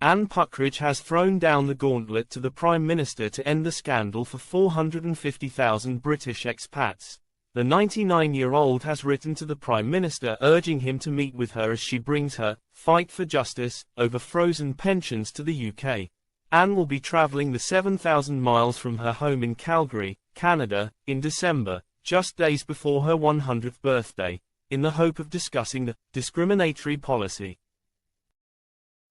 Anne Puckridge has thrown down the gauntlet to the Prime Minister to end the scandal for 450,000 British expats. The 99-year-old has written to the Prime Minister urging him to meet with her as she brings her fight for justice over frozen pensions to the UK. Anne will be travelling the 7,000 miles from her home in Calgary, Canada, in December, just days before her 100th birthday, in the hope of discussing the discriminatory policy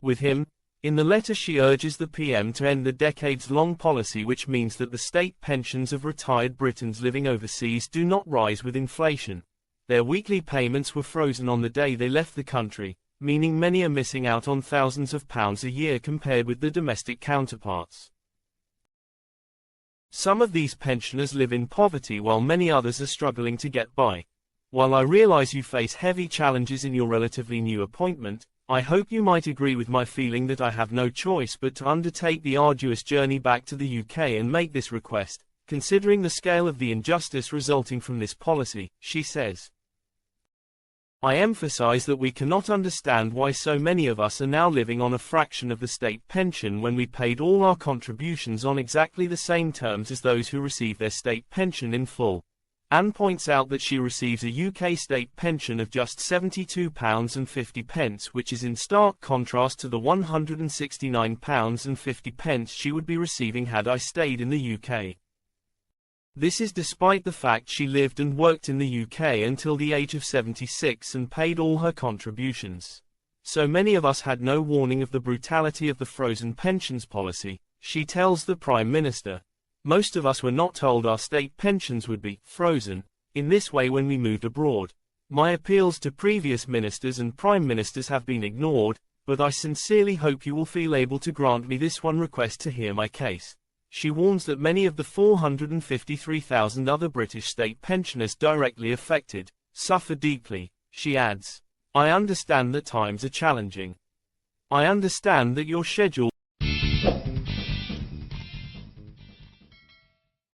with him. In the letter she urges the PM to end the decades-long policy which means that the state pensions of retired Britons living overseas do not rise with inflation. Their weekly payments were frozen on the day they left the country, meaning many are missing out on thousands of pounds a year compared with their domestic counterparts. Some of these pensioners live in poverty while many others are struggling to get by. While I realize you face heavy challenges in your relatively new appointment, I hope you might agree with my feeling that I have no choice but to undertake the arduous journey back to the UK and make this request, considering the scale of the injustice resulting from this policy, she says. I emphasize that we cannot understand why so many of us are now living on a fraction of the state pension when we paid all our contributions on exactly the same terms as those who receive their state pension in full. Anne points out that she receives a UK state pension of just £72.50, which is in stark contrast to the £169.50 she would be receiving had I stayed in the UK. This is despite the fact she lived and worked in the UK until the age of 76 and paid all her contributions. So many of us had no warning of the brutality of the frozen pensions policy, she tells the Prime Minister. Most of us were not told our state pensions would be frozen in this way when we moved abroad. My appeals to previous ministers and prime ministers have been ignored, but I sincerely hope you will feel able to grant me this one request to hear my case. She warns that many of the 453,000 other British state pensioners directly affected suffer deeply. She adds, I understand that times are challenging. I understand that your schedule